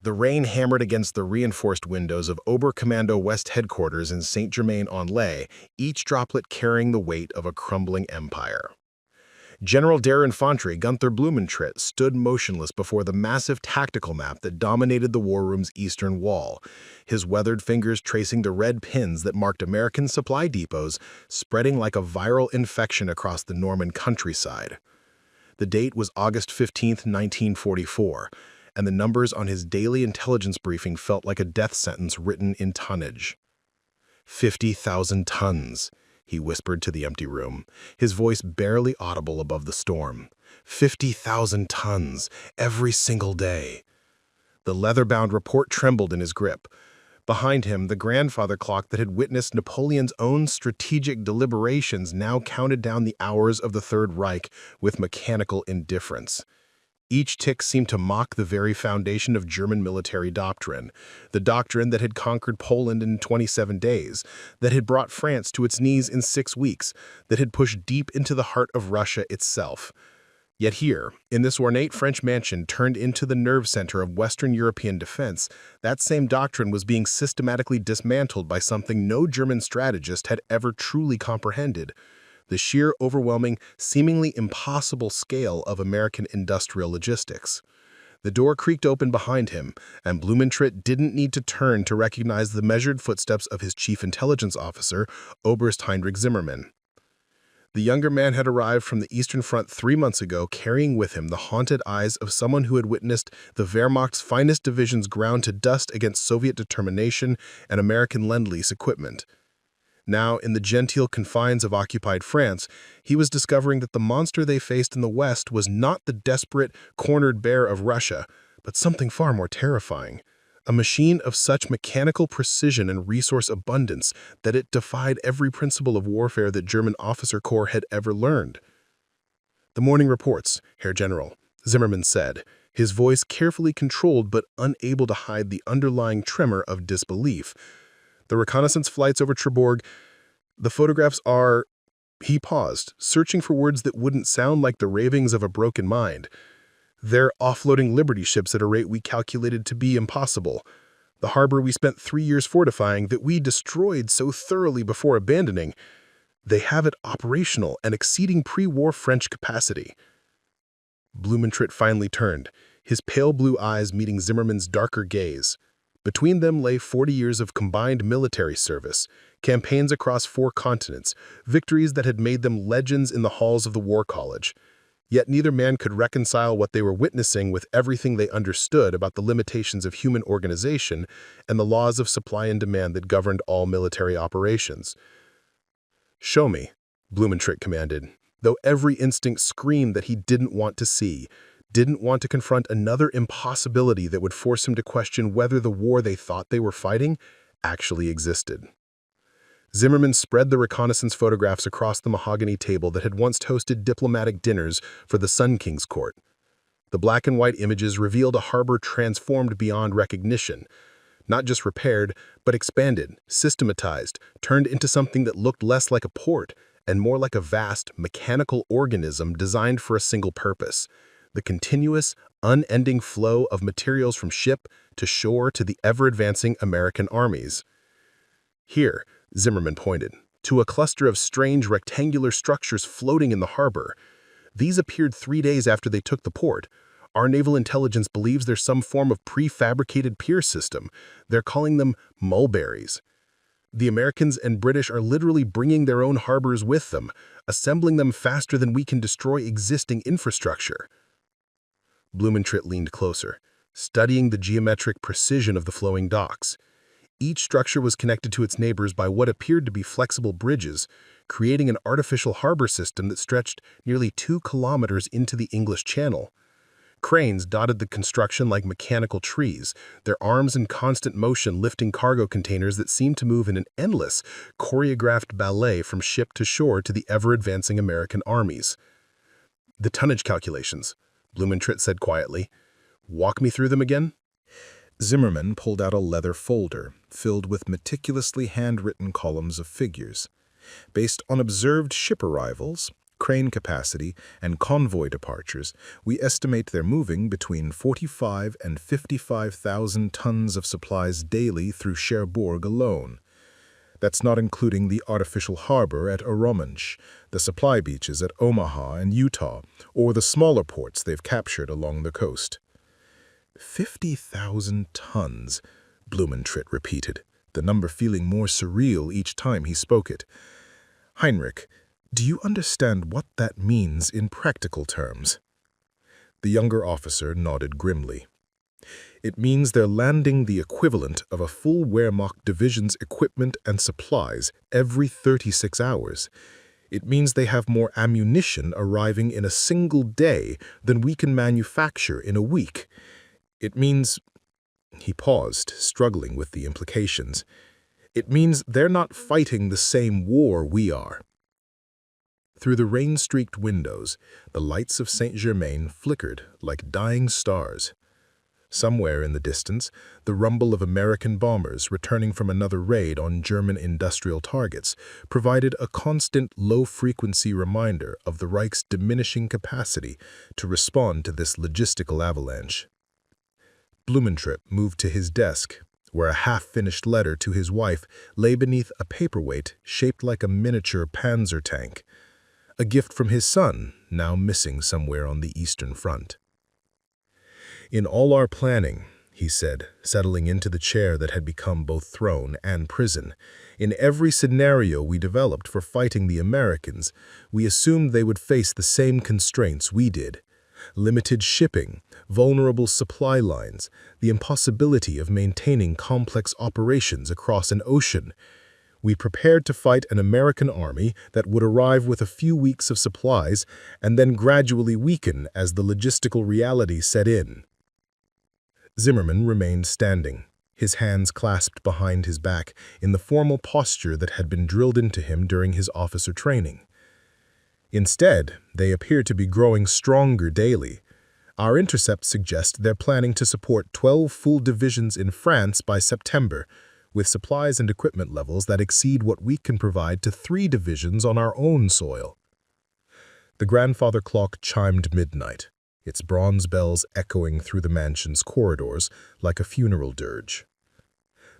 The rain hammered against the reinforced windows of Oberkommando West Headquarters in Saint-Germain-en-Laye, each droplet carrying the weight of a crumbling empire. General der Infanterie Günther Blumentritt stood motionless before the massive tactical map that dominated the war room's eastern wall, his weathered fingers tracing the red pins that marked American supply depots, spreading like a viral infection across the Norman countryside. The date was August 15, 1944, and the numbers on his daily intelligence briefing felt like a death sentence written in tonnage. 50,000 tons, he whispered to the empty room, his voice barely audible above the storm. 50,000 tons, every single day. The leather-bound report trembled in his grip. Behind him, the grandfather clock that had witnessed Napoleon's own strategic deliberations now counted down the hours of the Third Reich with mechanical indifference. Each tick seemed to mock the very foundation of German military doctrine, the doctrine that had conquered Poland in 27 days, that had brought France to its knees in 6 weeks, that had pushed deep into the heart of Russia itself. Yet here, in this ornate French mansion turned into the nerve center of Western European defense, that same doctrine was being systematically dismantled by something no German strategist had ever truly comprehended: the sheer, overwhelming, seemingly impossible scale of American industrial logistics. The door creaked open behind him, and Blumentritt didn't need to turn to recognize the measured footsteps of his chief intelligence officer, Oberst Heinrich Zimmermann. The younger man had arrived from the Eastern Front 3 months ago, carrying with him the haunted eyes of someone who had witnessed the Wehrmacht's finest divisions ground to dust against Soviet determination and American Lend-Lease equipment. Now, in the genteel confines of occupied France, he was discovering that the monster they faced in the West was not the desperate, cornered bear of Russia, but something far more terrifying. A machine of such mechanical precision and resource abundance that it defied every principle of warfare that German officer corps had ever learned. "The morning reports, Herr General," Zimmermann said, his voice carefully controlled but unable to hide the underlying tremor of disbelief. "The reconnaissance flights over Cherbourg, the photographs are—" He paused, searching for words that wouldn't sound like the ravings of a broken mind. "They're offloading Liberty ships at a rate we calculated to be impossible. The harbor we spent 3 years fortifying, that we destroyed so thoroughly before abandoning, they have it operational and exceeding pre-war French capacity." Blumentritt finally turned, his pale blue eyes meeting Zimmermann's darker gaze. Between them lay 40 years of combined military service, campaigns across 4 continents, victories that had made them legends in the halls of the War College. Yet neither man could reconcile what they were witnessing with everything they understood about the limitations of human organization and the laws of supply and demand that governed all military operations. "Show me," Blumentritt commanded, though every instinct screamed that he didn't want to see, didn't want to confront another impossibility that would force him to question whether the war they thought they were fighting actually existed. Zimmermann spread the reconnaissance photographs across the mahogany table that had once hosted diplomatic dinners for the Sun King's court. The black and white images revealed a harbor transformed beyond recognition, not just repaired, but expanded, systematized, turned into something that looked less like a port and more like a vast, mechanical organism designed for a single purpose: the continuous, unending flow of materials from ship to shore to the ever-advancing American armies. "Here," Zimmermann pointed, to a cluster of strange rectangular structures floating in the harbor. "These appeared 3 days after they took the port. Our naval intelligence believes there's some form of prefabricated pier system. They're calling them mulberries. The Americans and British are literally bringing their own harbors with them, assembling them faster than we can destroy existing infrastructure." Blumentritt leaned closer, studying the geometric precision of the flowing docks. Each structure was connected to its neighbors by what appeared to be flexible bridges, creating an artificial harbor system that stretched nearly 2 kilometers into the English Channel. Cranes dotted the construction like mechanical trees, their arms in constant motion lifting cargo containers that seemed to move in an endless, choreographed ballet from ship to shore to the ever-advancing American armies. "The tonnage calculations," Blumentritt said quietly. "Walk me through them again?" Zimmermann pulled out a leather folder filled with meticulously handwritten columns of figures. Based on observed ship arrivals, crane capacity, and convoy departures, we estimate they're moving between 45 and 55,000 tons of supplies daily through Cherbourg alone. That's not including the artificial harbor at Arromanches, the supply beaches at Omaha and Utah, or the smaller ports they've captured along the coast. 50,000 tons, Blumentritt repeated, the number feeling more surreal each time he spoke it. Heinrich, do you understand what that means in practical terms? The younger officer nodded grimly. It means they're landing the equivalent of a full Wehrmacht division's equipment and supplies every 36 hours. It means they have more ammunition arriving in a single day than we can manufacture in a week. It means... He paused, struggling with the implications. It means they're not fighting the same war we are. Through the rain-streaked windows, the lights of Saint-Germain flickered like dying stars. Somewhere in the distance, the rumble of American bombers returning from another raid on German industrial targets provided a constant low-frequency reminder of the Reich's diminishing capacity to respond to this logistical avalanche. Blumentritt moved to his desk, where a half-finished letter to his wife lay beneath a paperweight shaped like a miniature Panzer tank, a gift from his son, now missing somewhere on the Eastern Front. In all our planning, he said, settling into the chair that had become both throne and prison, in every scenario we developed for fighting the Americans, we assumed they would face the same constraints we did. Limited shipping, vulnerable supply lines, the impossibility of maintaining complex operations across an ocean. We prepared to fight an American army that would arrive with a few weeks of supplies and then gradually weaken as the logistical reality set in. Zimmermann remained standing, his hands clasped behind his back in the formal posture that had been drilled into him during his officer training. Instead, they appear to be growing stronger daily. Our intercepts suggest they're planning to support 12 full divisions in France by September, with supplies and equipment levels that exceed what we can provide to 3 divisions on our own soil. The grandfather clock chimed midnight, its bronze bells echoing through the mansion's corridors like a funeral dirge.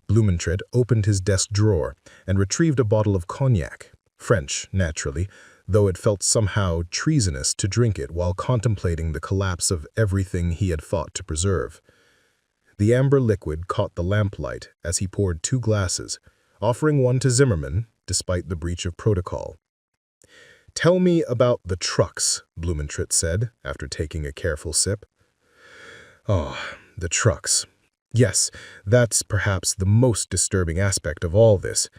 Blumentritt opened his desk drawer and retrieved a bottle of cognac, French, naturally, though it felt somehow treasonous to drink it while contemplating the collapse of everything he had fought to preserve. The amber liquid caught the lamplight as he poured 2 glasses, offering one to Zimmermann, despite the breach of protocol. "Tell me about the trucks," Blumentritt said, after taking a careful sip. "Oh, the trucks. Yes, that's perhaps the most disturbing aspect of all this."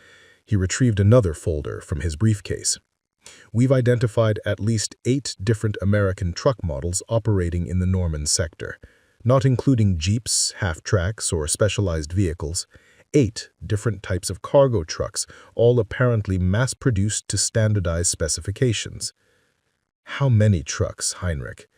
He retrieved another folder from his briefcase. "We've identified at least 8 different American truck models operating in the Norman sector, not including jeeps, half-tracks, or specialized vehicles. 8 different types of cargo trucks, all apparently mass-produced to standardized specifications." "How many trucks, Heinrich?"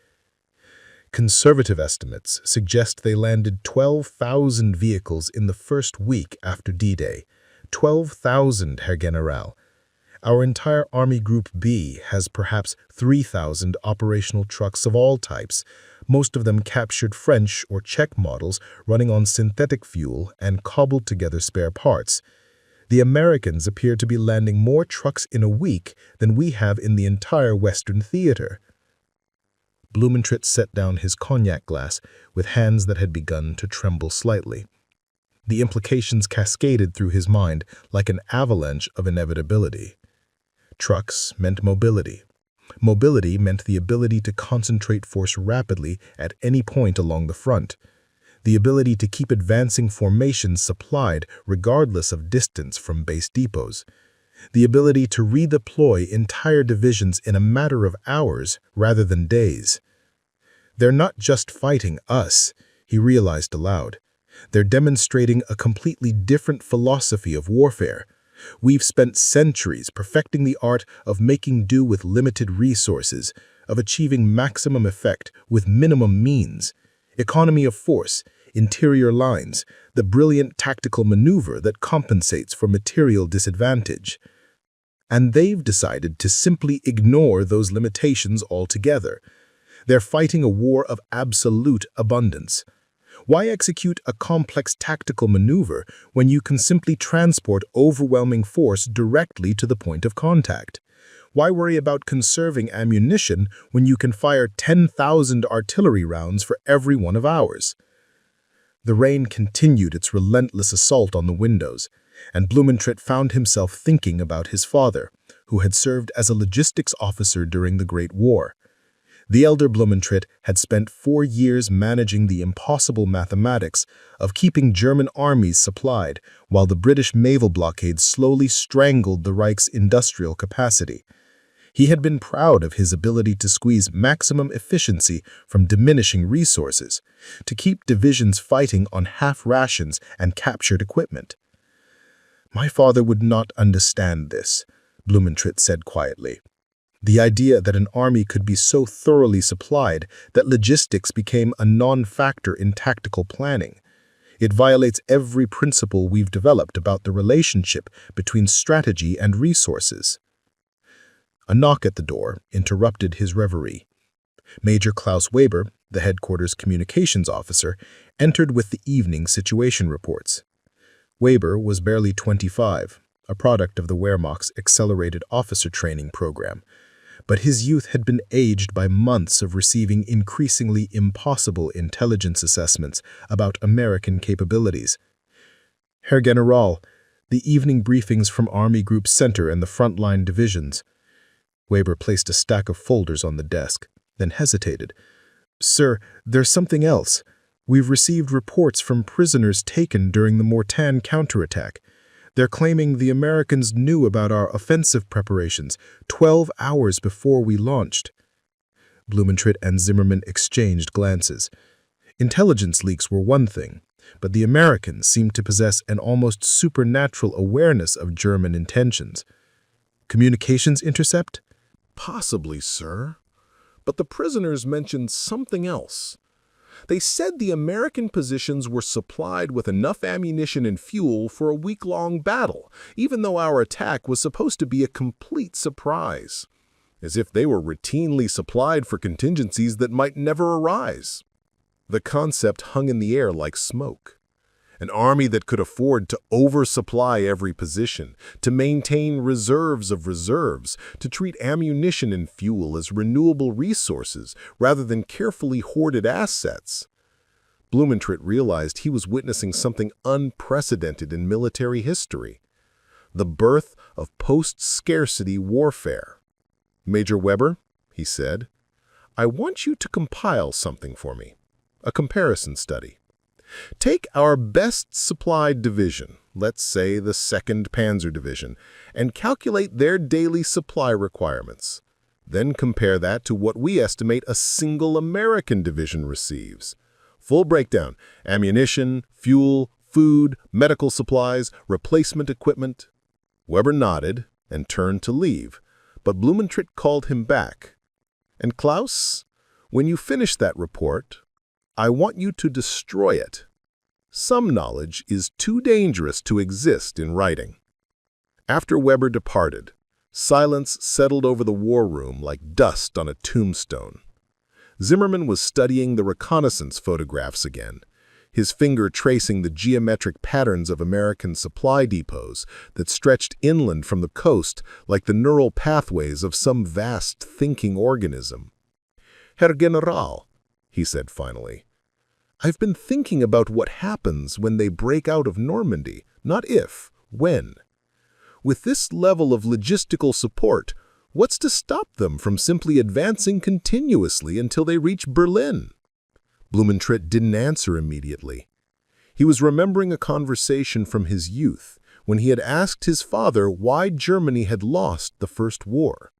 "Conservative estimates suggest they landed 12,000 vehicles in the first week after D-Day. 12,000, Herr General. Our entire Army Group B has perhaps 3,000 operational trucks of all types, most of them captured French or Czech models running on synthetic fuel and cobbled-together spare parts. The Americans appear to be landing more trucks in a week than we have in the entire Western theater." Blumentritt set down his cognac glass with hands that had begun to tremble slightly. The implications cascaded through his mind like an avalanche of inevitability. Trucks meant mobility. Mobility meant the ability to concentrate force rapidly at any point along the front, the ability to keep advancing formations supplied regardless of distance from base depots, the ability to redeploy entire divisions in a matter of hours rather than days. "They're not just fighting us," he realized aloud. "They're demonstrating a completely different philosophy of warfare. We've spent centuries perfecting the art of making do with limited resources, of achieving maximum effect with minimum means. Economy of force, interior lines, the brilliant tactical maneuver that compensates for material disadvantage. and they've decided to simply ignore those limitations altogether. They're fighting a war of absolute abundance. Why execute a complex tactical maneuver when you can simply transport overwhelming force directly to the point of contact? Why worry about conserving ammunition when you can fire 10,000 artillery rounds for every one of ours? The rain continued its relentless assault on the windows, and Blumentritt found himself thinking about his father, who had served as a logistics officer during the Great War. The elder Blumentritt had spent 4 years managing the impossible mathematics of keeping German armies supplied while the British naval blockade slowly strangled the Reich's industrial capacity. He had been proud of his ability to squeeze maximum efficiency from diminishing resources, to keep divisions fighting on half rations and captured equipment. "My father would not understand this," Blumentritt said quietly. "The idea that an army could be so thoroughly supplied that logistics became a non-factor in tactical planning. It violates every principle we've developed about the relationship between strategy and resources." A knock at the door interrupted his reverie. Major Klaus Weber, the headquarters communications officer, entered with the evening situation reports. Weber was barely 25, a product of the Wehrmacht's accelerated officer training program, but his youth had been aged by months of receiving increasingly impossible intelligence assessments about American capabilities. "Herr General, the evening briefings from Army Group Center and the frontline divisions." Weber placed a stack of folders on the desk, then hesitated. "Sir, there's something else. We've received reports from prisoners taken during the Mortain counterattack. They're claiming the Americans knew about our offensive preparations 12 hours before we launched." Blumentritt and Zimmermann exchanged glances. Intelligence leaks were one thing, but the Americans seemed to possess an almost supernatural awareness of German intentions. "Communications intercept?" Possibly, sir. But the prisoners mentioned something else. They said the American positions were supplied with enough ammunition and fuel for a week-long battle, even though our attack was supposed to be a complete surprise, as if they were routinely supplied for contingencies that might never arise. The concept hung in the air like smoke. An army that could afford to oversupply every position, to maintain reserves of reserves, to treat ammunition and fuel as renewable resources rather than carefully hoarded assets. Blumentritt realized he was witnessing something unprecedented in military history: the birth of post-scarcity warfare. "Major Weber," he said, "I want you to compile something for me, a comparison study. Take our best supplied division, let's say the 2nd Panzer Division, and calculate their daily supply requirements. Then compare that to what we estimate a single American division receives. Full breakdown: ammunition, fuel, food, medical supplies, replacement equipment." Weber nodded and turned to leave, but Blumentritt called him back. "And Klaus, when you finish that report, I want you to destroy it. Some knowledge is too dangerous to exist in writing." After Weber departed, silence settled over the war room like dust on a tombstone. Zimmermann was studying the reconnaissance photographs again, his finger tracing the geometric patterns of American supply depots that stretched inland from the coast like the neural pathways of some vast thinking organism. "Herr General," he said finally, "I've been thinking about what happens when they break out of Normandy, not if, when. With this level of logistical support, what's to stop them from simply advancing continuously until they reach Berlin?" Blumentritt didn't answer immediately. He was remembering a conversation from his youth when he had asked his father why Germany had lost the First War.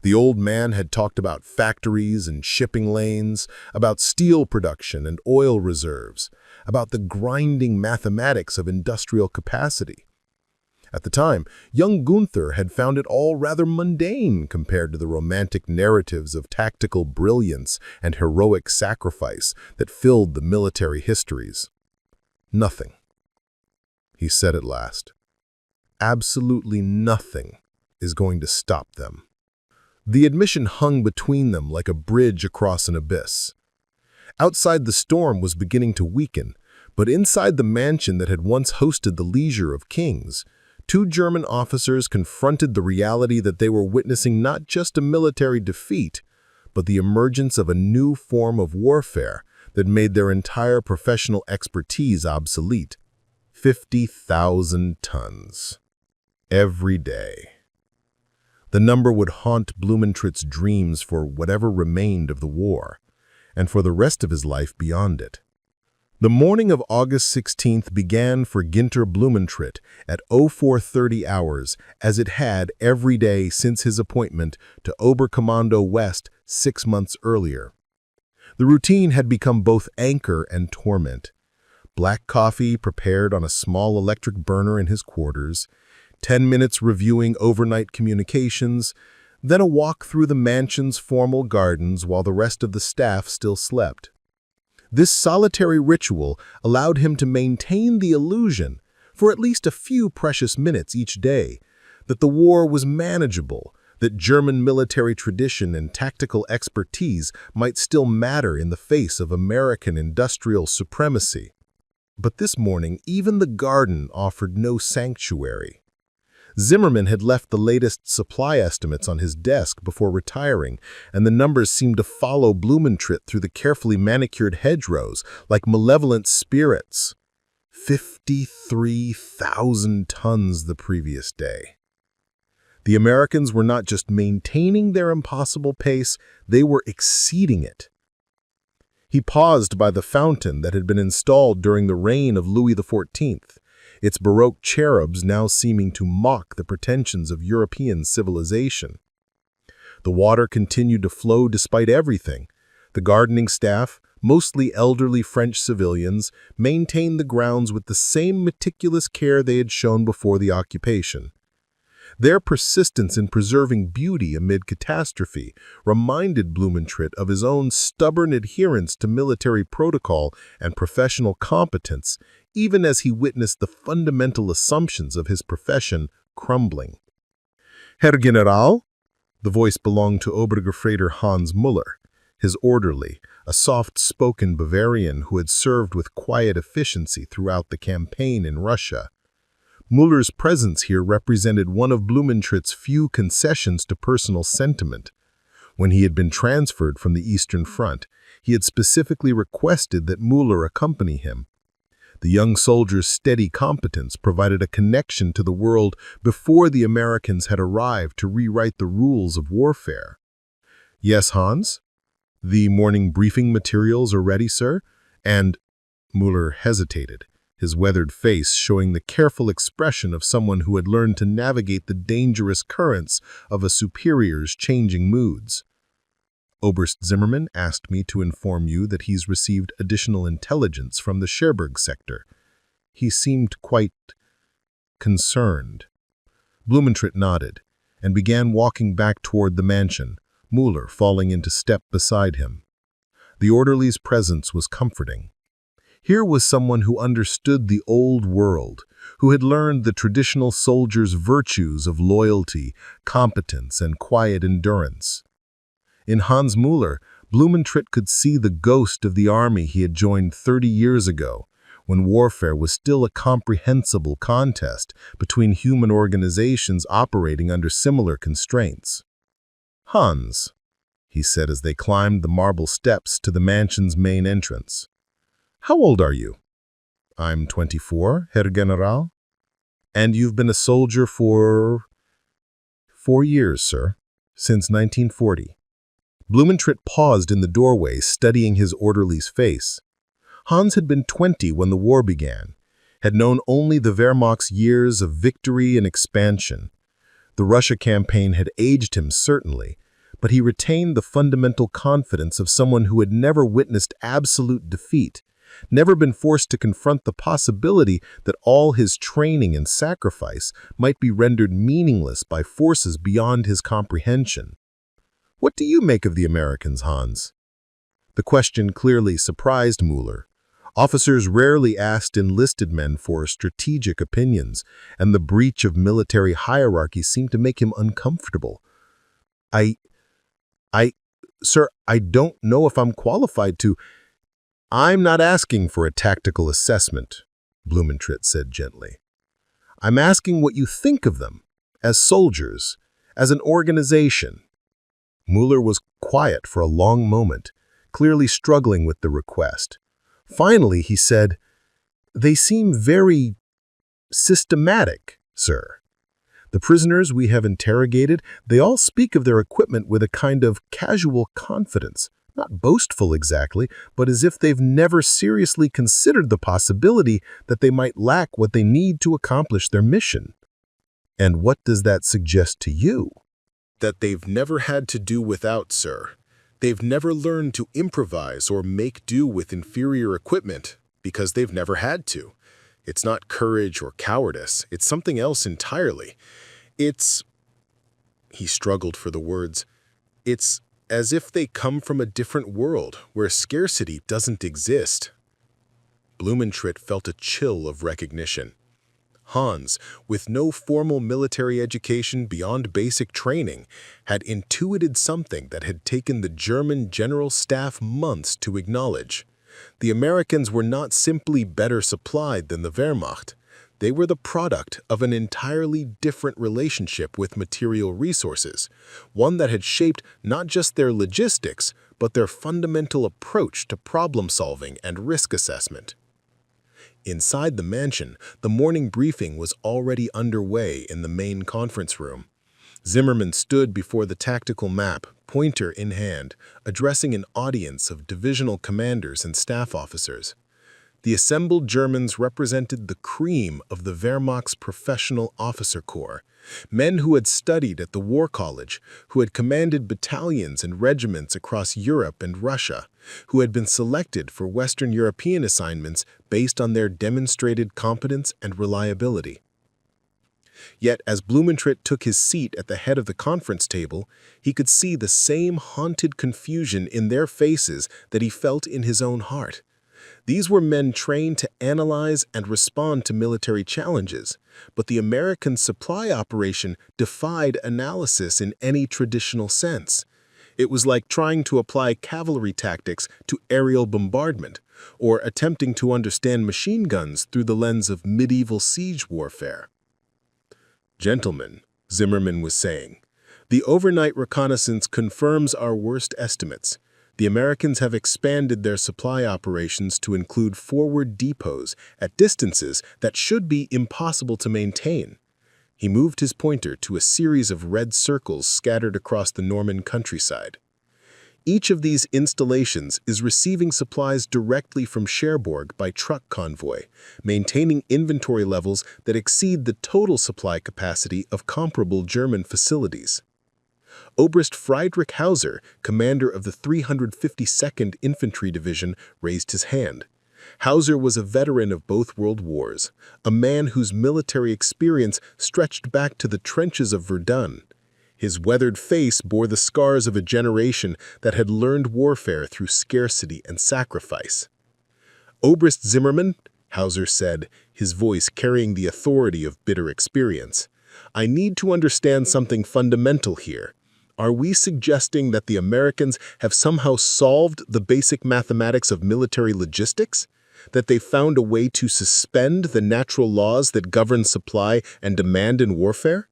The old man had talked about factories and shipping lanes, about steel production and oil reserves, about the grinding mathematics of industrial capacity. At the time, young Günther had found it all rather mundane compared to the romantic narratives of tactical brilliance and heroic sacrifice that filled the military histories. "Nothing," he said at last. "Absolutely nothing is going to stop them. The admission hung between them like a bridge across an abyss. Outside, the storm was beginning to weaken, but inside the mansion that had once hosted the leisure of kings, two German officers confronted the reality that they were witnessing not just a military defeat, but the emergence of a new form of warfare that made their entire professional expertise obsolete. 50,000 tons. Every day. The number would haunt Blumentritt's dreams for whatever remained of the war, and for the rest of his life beyond it. The morning of August 16th began for Günther Blumentritt at 0430 hours, as it had every day since his appointment to Oberkommando West 6 months earlier. The routine had become both anchor and torment. Black coffee prepared on a small electric burner in his quarters, 10 minutes reviewing overnight communications, then a walk through the mansion's formal gardens while the rest of the staff still slept. This solitary ritual allowed him to maintain the illusion, for at least a few precious minutes each day, that the war was manageable, that German military tradition and tactical expertise might still matter in the face of American industrial supremacy. But this morning, even the garden offered no sanctuary. Zimmermann had left the latest supply estimates on his desk before retiring, and the numbers seemed to follow Blumentritt through the carefully manicured hedgerows like malevolent spirits. 53,000 tons the previous day. The Americans were not just maintaining their impossible pace, they were exceeding it. He paused by the fountain that had been installed during the reign of Louis XIV. Its Baroque cherubs now seeming to mock the pretensions of European civilization. The water continued to flow despite everything. The gardening staff, mostly elderly French civilians, maintained the grounds with the same meticulous care they had shown before the occupation. Their persistence in preserving beauty amid catastrophe reminded Blumentritt of his own stubborn adherence to military protocol and professional competence, even as he witnessed the fundamental assumptions of his profession crumbling. Herr General? The voice belonged to Obergefreiter Hans Müller, his orderly, a soft-spoken Bavarian who had served with quiet efficiency throughout the campaign in Russia. Müller's presence here represented one of Blumentritt's few concessions to personal sentiment. When he had been transferred from the Eastern Front, he had specifically requested that Müller accompany him. The young soldier's steady competence provided a connection to the world before the Americans had arrived to rewrite the rules of warfare. Yes, Hans? The morning briefing materials are ready, sir? And Müller hesitated, his weathered face showing the careful expression of someone who had learned to navigate the dangerous currents of a superior's changing moods. Oberst Zimmermann asked me to inform you that he's received additional intelligence from the Cherbourg sector. He seemed quite concerned. Blumentritt nodded and began walking back toward the mansion, Müller falling into step beside him. The orderly's presence was comforting. Here was someone who understood the old world, who had learned the traditional soldier's virtues of loyalty, competence, and quiet endurance. In Hans Müller, Blumentritt could see the ghost of the army he had joined 30 years ago, when warfare was still a comprehensible contest between human organizations operating under similar constraints. Hans, he said as they climbed the marble steps to the mansion's main entrance. How old are you? I'm 24, Herr General. And you've been a soldier for 4 years, sir, since 1940. Blumentritt paused in the doorway, studying his orderly's face. Hans had been 20 when the war began, had known only the Wehrmacht's years of victory and expansion. The Russia campaign had aged him, certainly, but he retained the fundamental confidence of someone who had never witnessed absolute defeat, never been forced to confront the possibility that all his training and sacrifice might be rendered meaningless by forces beyond his comprehension. What do you make of the Americans, Hans? The question clearly surprised Müller. Officers rarely asked enlisted men for strategic opinions, and the breach of military hierarchy seemed to make him uncomfortable. I, Sir, I don't know if I'm qualified to. I'm not asking for a tactical assessment, Blumentritt said gently. I'm asking what you think of them, as soldiers, as an organization. Mueller was quiet for a long moment, clearly struggling with the request. Finally, he said, "They seem very systematic, sir. The prisoners we have interrogated, they all speak of their equipment with a kind of casual confidence, not boastful exactly, but as if they've never seriously considered the possibility that they might lack what they need to accomplish their mission." "And what does that suggest to you?" "That they've never had to do without, sir. They've never learned to improvise or make do with inferior equipment because they've never had to. It's not courage or cowardice. It's something else entirely. It's—" he struggled for the words, "it's as if they come from a different world where scarcity doesn't exist." Blumentritt felt a chill of recognition. Hans, with no formal military education beyond basic training, had intuited something that had taken the German General Staff months to acknowledge. The Americans were not simply better supplied than the Wehrmacht. They were the product of an entirely different relationship with material resources, one that had shaped not just their logistics, but their fundamental approach to problem-solving and risk assessment. Inside the mansion, the morning briefing was already underway in the main conference room. Zimmermann stood before the tactical map, pointer in hand, addressing an audience of divisional commanders and staff officers. The assembled Germans represented the cream of the Wehrmacht's professional officer corps, men who had studied at the War College, who had commanded battalions and regiments across Europe and Russia, who had been selected for Western European assignments based on their demonstrated competence and reliability. Yet, as Blumentritt took his seat at the head of the conference table, he could see the same haunted confusion in their faces that he felt in his own heart. These were men trained to analyze and respond to military challenges, but the American supply operation defied analysis in any traditional sense. It was like trying to apply cavalry tactics to aerial bombardment, or attempting to understand machine guns through the lens of medieval siege warfare. "Gentlemen," Zimmermann was saying, "the overnight reconnaissance confirms our worst estimates. The Americans have expanded their supply operations to include forward depots at distances that should be impossible to maintain." He moved his pointer to a series of red circles scattered across the Norman countryside. "Each of these installations is receiving supplies directly from Cherbourg by truck convoy, maintaining inventory levels that exceed the total supply capacity of comparable German facilities." Oberst Friedrich Hauser, commander of the 352nd Infantry Division, raised his hand. Hauser was a veteran of both World Wars, a man whose military experience stretched back to the trenches of Verdun. His weathered face bore the scars of a generation that had learned warfare through scarcity and sacrifice. "Oberst Zimmermann," Hauser said, his voice carrying the authority of bitter experience, "I need to understand something fundamental here. Are we suggesting that the Americans have somehow solved the basic mathematics of military logistics? That they found a way to suspend the natural laws that govern supply and demand in warfare?"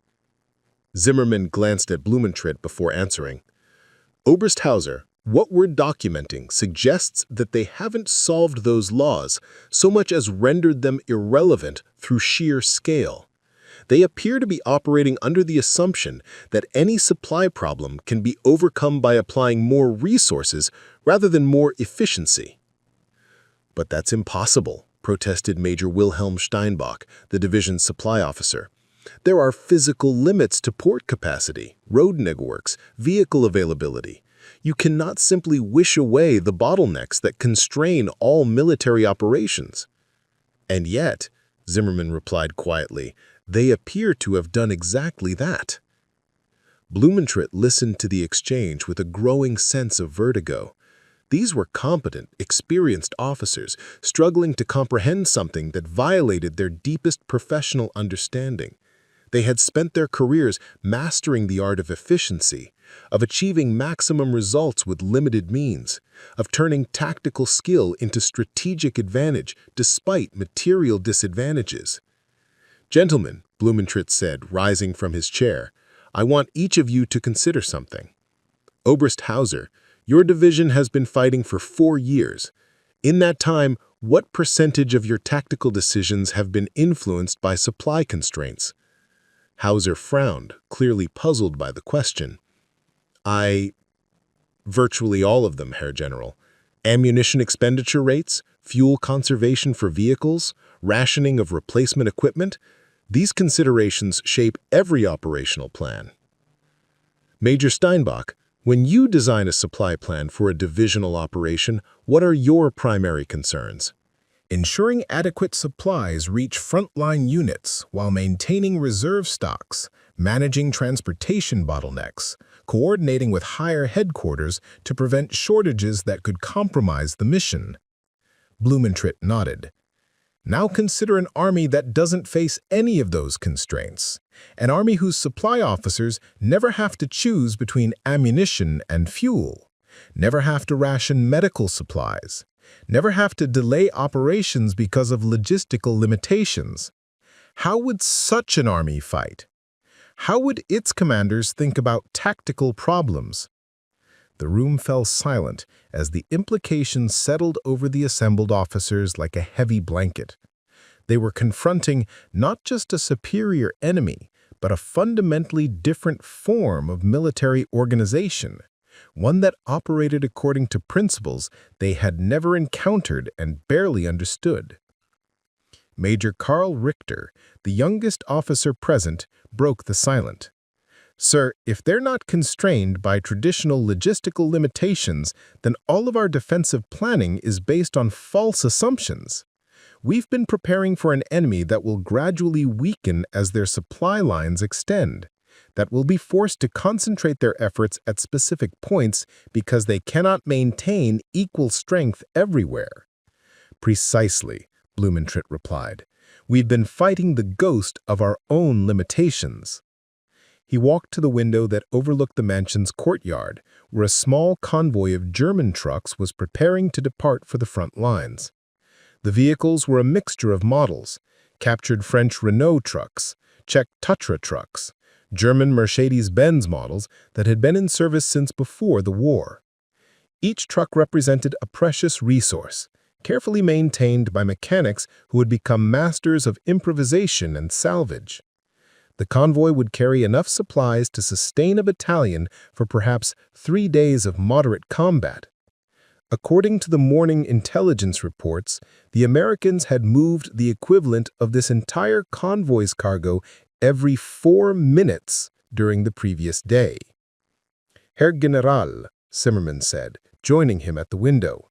Zimmermann glanced at Blumentritt before answering. "Oberst Hauser, what we're documenting suggests that they haven't solved those laws so much as rendered them irrelevant through sheer scale. They appear to be operating under the assumption that any supply problem can be overcome by applying more resources rather than more efficiency." "But that's impossible," protested Major Wilhelm Steinbach, the division's supply officer. "There are physical limits to port capacity, road networks, vehicle availability. You cannot simply wish away the bottlenecks that constrain all military operations." "And yet," Zimmermann replied quietly, "they appear to have done exactly that." Blumentritt listened to the exchange with a growing sense of vertigo. These were competent, experienced officers struggling to comprehend something that violated their deepest professional understanding. They had spent their careers mastering the art of efficiency, of achieving maximum results with limited means, of turning tactical skill into strategic advantage despite material disadvantages. "Gentlemen," Blumentritt said, rising from his chair, "I want each of you to consider something. Oberst Hauser, your division has been fighting for 4 years. In that time, what percentage of your tactical decisions have been influenced by supply constraints?" Hauser frowned, clearly puzzled by the question. Virtually all of them, Herr General. Ammunition expenditure rates, fuel conservation for vehicles, rationing of replacement equipment, these considerations shape every operational plan. Major Steinbach, when you design a supply plan for a divisional operation, what are your primary concerns? Ensuring adequate supplies reach frontline units while maintaining reserve stocks, managing transportation bottlenecks, coordinating with higher headquarters to prevent shortages that could compromise the mission. Blumentritt nodded. Now consider an army that doesn't face any of those constraints, an army whose supply officers never have to choose between ammunition and fuel, never have to ration medical supplies, never have to delay operations because of logistical limitations. How would such an army fight? How would its commanders think about tactical problems? The room fell silent as the implications settled over the assembled officers like a heavy blanket. They were confronting not just a superior enemy, but a fundamentally different form of military organization, one that operated according to principles they had never encountered and barely understood. Major Karl Richter, the youngest officer present, broke the silence. "Sir, if they're not constrained by traditional logistical limitations, then all of our defensive planning is based on false assumptions. We've been preparing for an enemy that will gradually weaken as their supply lines extend, that will be forced to concentrate their efforts at specific points because they cannot maintain equal strength everywhere." "Precisely," Blumentritt replied. "We've been fighting the ghost of our own limitations." He walked to the window that overlooked the mansion's courtyard, where a small convoy of German trucks was preparing to depart for the front lines. The vehicles were a mixture of models: captured French Renault trucks, Czech Tatra trucks, German Mercedes-Benz models that had been in service since before the war. Each truck represented a precious resource, carefully maintained by mechanics who had become masters of improvisation and salvage. The convoy would carry enough supplies to sustain a battalion for perhaps 3 days of moderate combat. According to the morning intelligence reports, the Americans had moved the equivalent of this entire convoy's cargo every 4 minutes during the previous day. "Herr General," Zimmermann said, joining him at the window,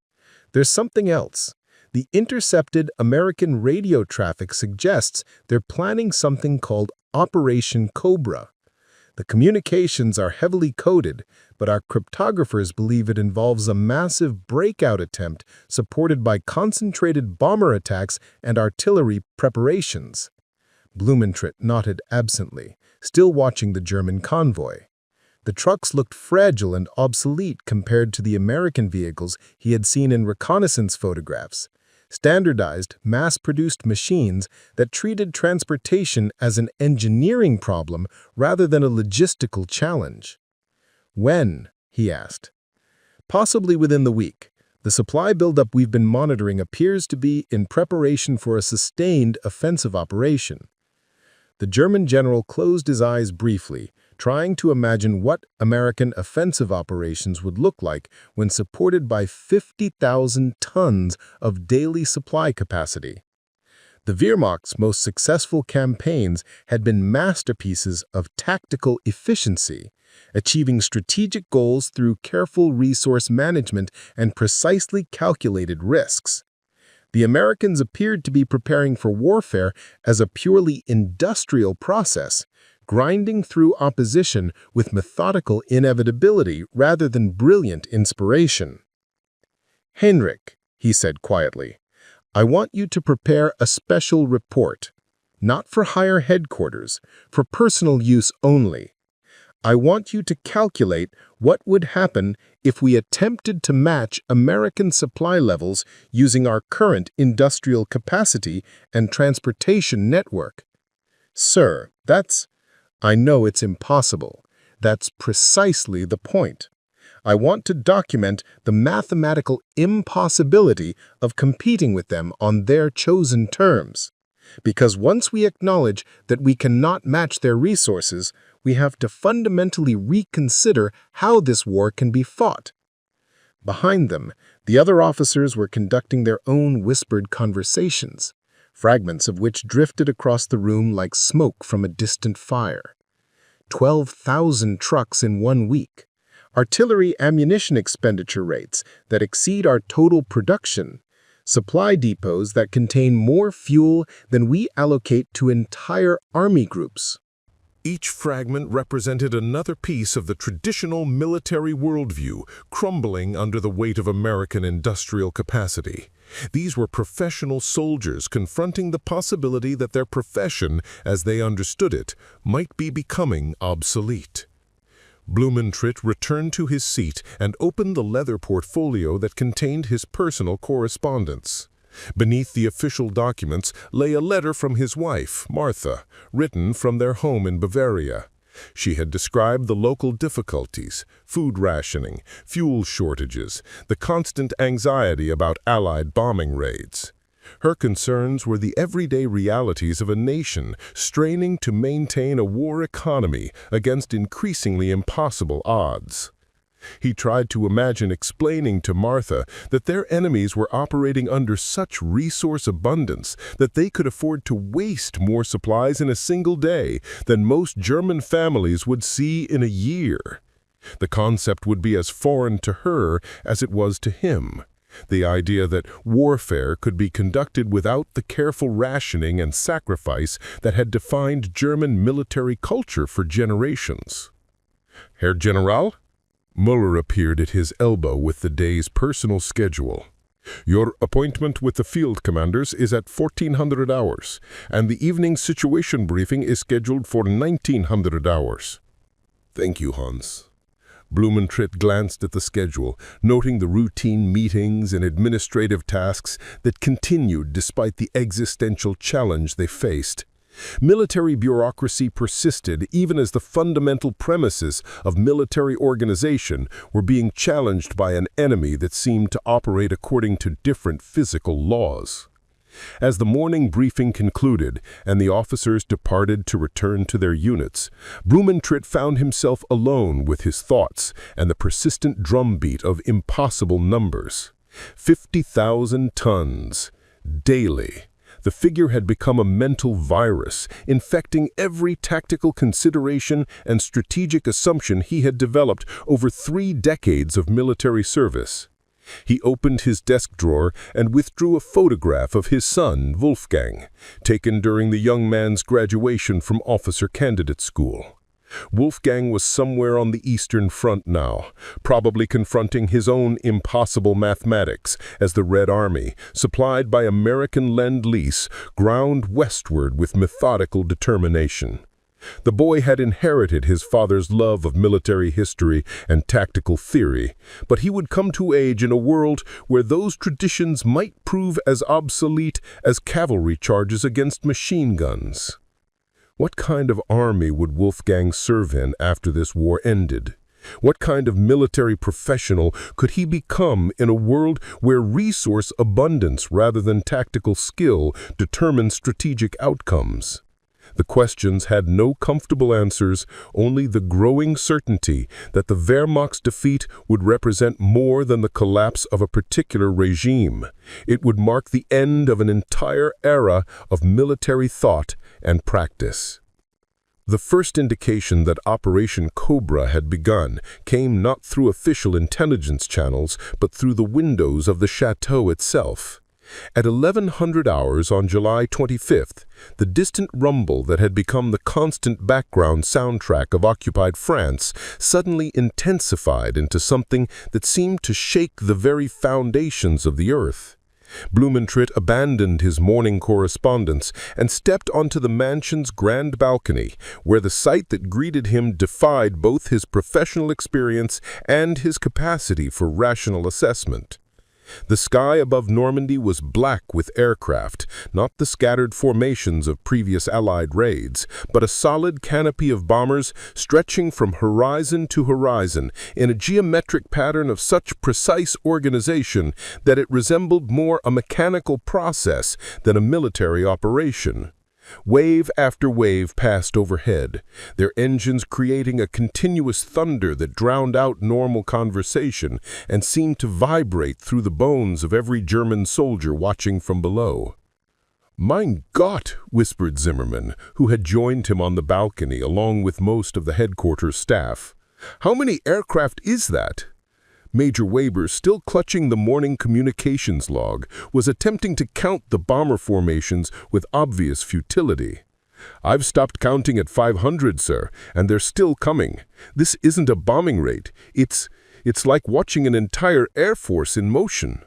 "there's something else. The intercepted American radio traffic suggests they're planning something called Operation Cobra. The communications are heavily coded, but our cryptographers believe it involves a massive breakout attempt supported by concentrated bomber attacks and artillery preparations." Blumentritt nodded absently, still watching the German convoy. The trucks looked fragile and obsolete compared to the American vehicles he had seen in reconnaissance photographs. Standardized, mass-produced machines that treated transportation as an engineering problem rather than a logistical challenge. "When?" he asked. "Possibly within the week. The supply buildup we've been monitoring appears to be in preparation for a sustained offensive operation." The German general closed his eyes briefly, trying to imagine what American offensive operations would look like when supported by 50,000 tons of daily supply capacity. The Wehrmacht's most successful campaigns had been masterpieces of tactical efficiency, achieving strategic goals through careful resource management and precisely calculated risks. The Americans appeared to be preparing for warfare as a purely industrial process, grinding through opposition with methodical inevitability rather than brilliant inspiration. "Heinrich," he said quietly, "I want you to prepare a special report, not for higher headquarters, for personal use only. I want you to calculate what would happen if we attempted to match American supply levels using our current industrial capacity and transportation network." "Sir, I know it's impossible. That's precisely the point. I want to document the mathematical impossibility of competing with them on their chosen terms. Because once we acknowledge that we cannot match their resources, we have to fundamentally reconsider how this war can be fought." Behind them, the other officers were conducting their own whispered conversations, fragments of which drifted across the room like smoke from a distant fire. 12,000 trucks in 1 week. Artillery ammunition expenditure rates that exceed our total production. Supply depots that contain more fuel than we allocate to entire army groups. Each fragment represented another piece of the traditional military worldview, crumbling under the weight of American industrial capacity. These were professional soldiers confronting the possibility that their profession, as they understood it, might be becoming obsolete. Blumentritt returned to his seat and opened the leather portfolio that contained his personal correspondence. Beneath the official documents lay a letter from his wife, Martha, written from their home in Bavaria. She had described the local difficulties, food rationing, fuel shortages, the constant anxiety about Allied bombing raids. Her concerns were the everyday realities of a nation straining to maintain a war economy against increasingly impossible odds. He tried to imagine explaining to Martha that their enemies were operating under such resource abundance that they could afford to waste more supplies in a single day than most German families would see in a year. The concept would be as foreign to her as it was to him. The idea that warfare could be conducted without the careful rationing and sacrifice that had defined German military culture for generations. "Herr General?" Muller appeared at his elbow with the day's personal schedule. "Your appointment with the field commanders is at 1400 hours, and the evening situation briefing is scheduled for 1900 hours. "Thank you, Hans." Blumentritt glanced at the schedule, noting the routine meetings and administrative tasks that continued despite the existential challenge they faced. Military bureaucracy persisted even as the fundamental premises of military organization were being challenged by an enemy that seemed to operate according to different physical laws. As the morning briefing concluded and the officers departed to return to their units, Blumentritt found himself alone with his thoughts and the persistent drumbeat of impossible numbers. 50,000 tons, daily. The figure had become a mental virus, infecting every tactical consideration and strategic assumption he had developed over 3 decades of military service. He opened his desk drawer and withdrew a photograph of his son, Wolfgang, taken during the young man's graduation from officer candidate school. Wolfgang was somewhere on the Eastern Front now, probably confronting his own impossible mathematics as the Red Army, supplied by American Lend-Lease, ground westward with methodical determination. The boy had inherited his father's love of military history and tactical theory, but he would come to age in a world where those traditions might prove as obsolete as cavalry charges against machine guns. What kind of army would Wolfgang serve in after this war ended? What kind of military professional could he become in a world where resource abundance rather than tactical skill determines strategic outcomes? The questions had no comfortable answers, only the growing certainty that the Wehrmacht's defeat would represent more than the collapse of a particular regime. It would mark the end of an entire era of military thought and practice. The first indication that Operation Cobra had begun came not through official intelligence channels, but through the windows of the chateau itself. At 1100 hours on July 25th, the distant rumble that had become the constant background soundtrack of occupied France suddenly intensified into something that seemed to shake the very foundations of the earth. Blumentritt abandoned his morning correspondence and stepped onto the mansion's grand balcony, where the sight that greeted him defied both his professional experience and his capacity for rational assessment. The sky above Normandy was black with aircraft, not the scattered formations of previous Allied raids, but a solid canopy of bombers stretching from horizon to horizon in a geometric pattern of such precise organization that it resembled more a mechanical process than a military operation. Wave after wave passed overhead, their engines creating a continuous thunder that drowned out normal conversation and seemed to vibrate through the bones of every German soldier watching from below. "Mein Gott," whispered Zimmermann, who had joined him on the balcony along with most of the headquarters staff. "How many aircraft is that?" Major Weber, still clutching the morning communications log, was attempting to count the bomber formations with obvious futility. "I've stopped counting at 500, sir, and they're still coming. This isn't a bombing rate. It's like watching an entire air force in motion."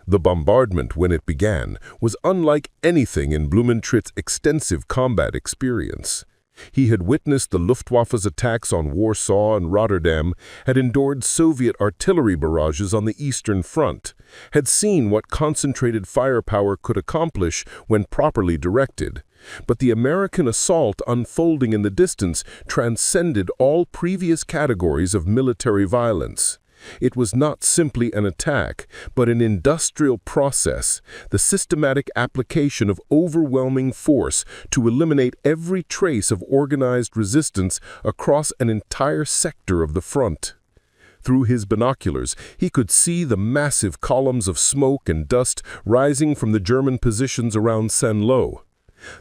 The bombardment, when it began, was unlike anything in Blumentritt's extensive combat experience. He had witnessed the Luftwaffe's attacks on Warsaw and Rotterdam, had endured Soviet artillery barrages on the Eastern Front, had seen what concentrated firepower could accomplish when properly directed. But the American assault unfolding in the distance transcended all previous categories of military violence. It was not simply an attack, but an industrial process, the systematic application of overwhelming force to eliminate every trace of organized resistance across an entire sector of the front. Through his binoculars, he could see the massive columns of smoke and dust rising from the German positions around Saint-Lô.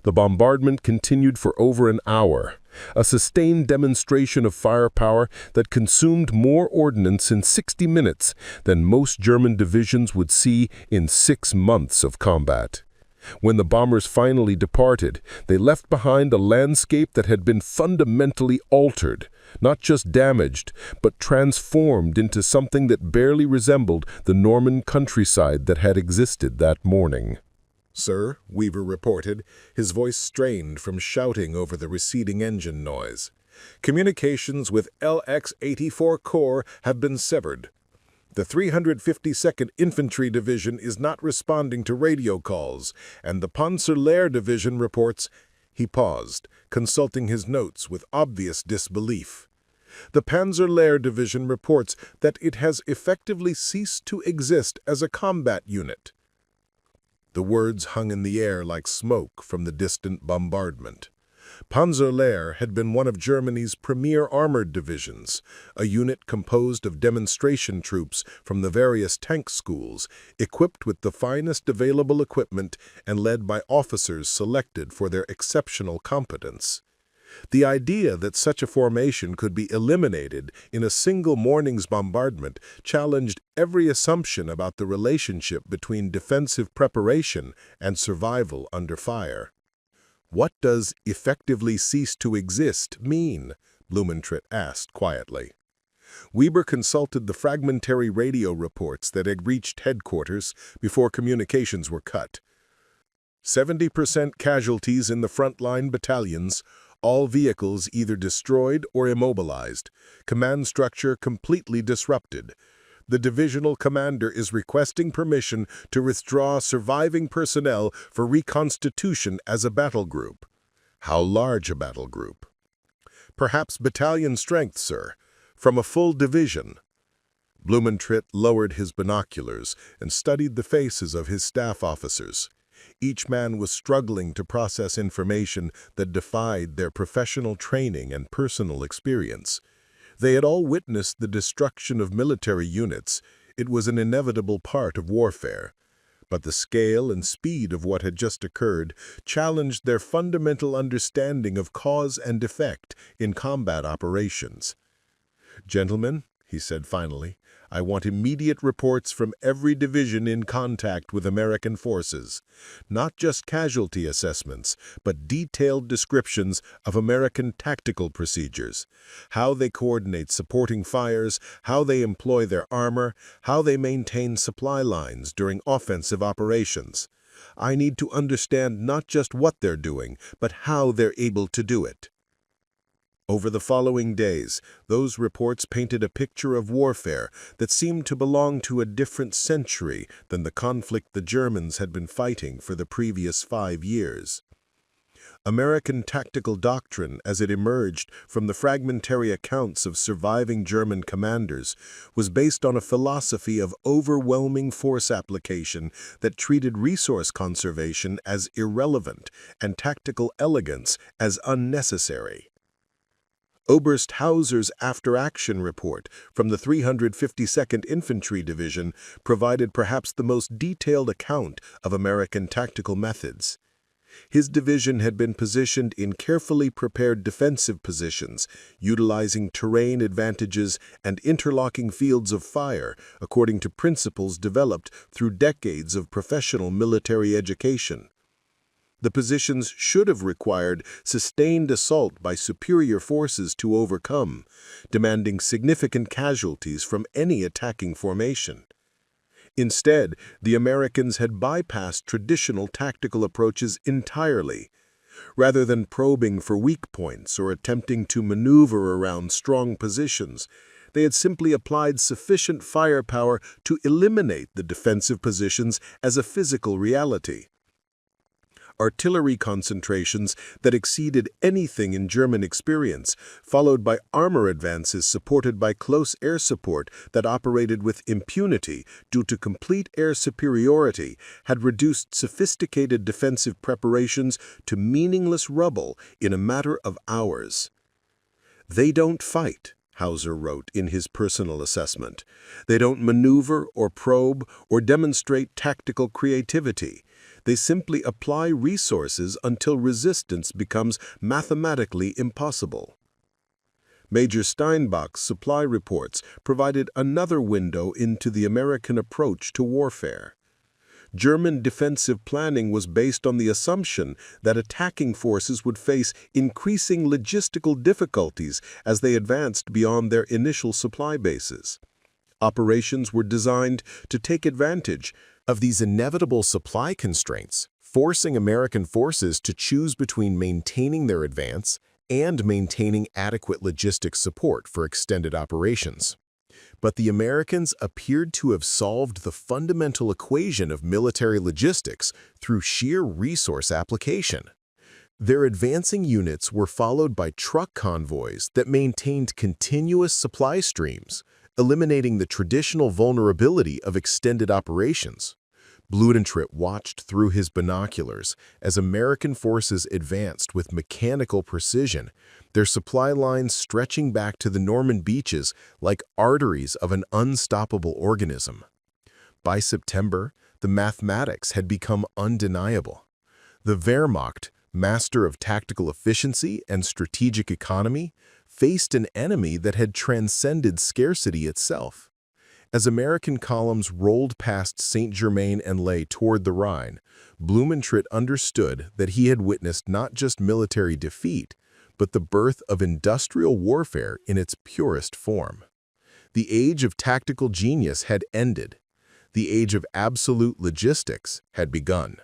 The bombardment continued for over an hour, a sustained demonstration of firepower that consumed more ordnance in 60 minutes than most German divisions would see in 6 months of combat. When the bombers finally departed, they left behind a landscape that had been fundamentally altered, not just damaged, but transformed into something that barely resembled the Norman countryside that had existed that morning. "Sir," Weaver reported, his voice strained from shouting over the receding engine noise. "Communications with LX-84 Corps have been severed. The 352nd Infantry Division is not responding to radio calls, and the Panzerlehr Division reports—" He paused, consulting his notes with obvious disbelief. "The Panzerlehr Division reports that it has effectively ceased to exist as a combat unit." The words hung in the air like smoke from the distant bombardment. Panzerlehr had been one of Germany's premier armored divisions, a unit composed of demonstration troops from the various tank schools, equipped with the finest available equipment and led by officers selected for their exceptional competence. The idea that such a formation could be eliminated in a single morning's bombardment challenged every assumption about the relationship between defensive preparation and survival under fire. "What does effectively cease to exist mean?" Blumentritt asked quietly. Weber consulted the fragmentary radio reports that had reached headquarters before communications were cut. 70% casualties in the frontline battalions, all vehicles either destroyed or immobilized, command structure completely disrupted. The divisional commander is requesting permission to withdraw surviving personnel for reconstitution as a battle group. How large a battle group? Perhaps battalion strength, sir, from a full division. Blumentritt lowered his binoculars and studied the faces of his staff officers. Each man was struggling to process information that defied their professional training and personal experience. They had all witnessed the destruction of military units. It was an inevitable part of warfare. But the scale and speed of what had just occurred challenged their fundamental understanding of cause and effect in combat operations. "Gentlemen," he said finally. "I want immediate reports from every division in contact with American forces. Not just casualty assessments, but detailed descriptions of American tactical procedures. How they coordinate supporting fires, how they employ their armor, how they maintain supply lines during offensive operations. I need to understand not just what they're doing, but how they're able to do it." Over the following days, those reports painted a picture of warfare that seemed to belong to a different century than the conflict the Germans had been fighting for the previous 5 years. American tactical doctrine, as it emerged from the fragmentary accounts of surviving German commanders, was based on a philosophy of overwhelming force application that treated resource conservation as irrelevant and tactical elegance as unnecessary. Oberst Hauser's after-action report from the 352nd Infantry Division provided perhaps the most detailed account of American tactical methods. His division had been positioned in carefully prepared defensive positions, utilizing terrain advantages and interlocking fields of fire according to principles developed through decades of professional military education. The positions should have required sustained assault by superior forces to overcome, demanding significant casualties from any attacking formation. Instead, the Americans had bypassed traditional tactical approaches entirely. Rather than probing for weak points or attempting to maneuver around strong positions, they had simply applied sufficient firepower to eliminate the defensive positions as a physical reality. Artillery concentrations that exceeded anything in German experience, followed by armor advances supported by close air support that operated with impunity due to complete air superiority, had reduced sophisticated defensive preparations to meaningless rubble in a matter of hours. "They don't fight," Hauser wrote in his personal assessment. "They don't maneuver or probe or demonstrate tactical creativity. They simply apply resources until resistance becomes mathematically impossible." Major Steinbach's supply reports provided another window into the American approach to warfare. German defensive planning was based on the assumption that attacking forces would face increasing logistical difficulties as they advanced beyond their initial supply bases. Operations were designed to take advantage of these inevitable supply constraints, forcing American forces to choose between maintaining their advance and maintaining adequate logistic support for extended operations. But the Americans appeared to have solved the fundamental equation of military logistics through sheer resource application. Their advancing units were followed by truck convoys that maintained continuous supply streams, eliminating the traditional vulnerability of extended operations. Blumentritt watched through his binoculars as American forces advanced with mechanical precision, their supply lines stretching back to the Normandy beaches like arteries of an unstoppable organism. By September, the mathematics had become undeniable. The Wehrmacht, master of tactical efficiency and strategic economy, faced an enemy that had transcended scarcity itself. As American columns rolled past Saint-Germain-en-Laye toward the Rhine, Blumentritt understood that he had witnessed not just military defeat, but the birth of industrial warfare in its purest form. The age of tactical genius had ended. The age of absolute logistics had begun.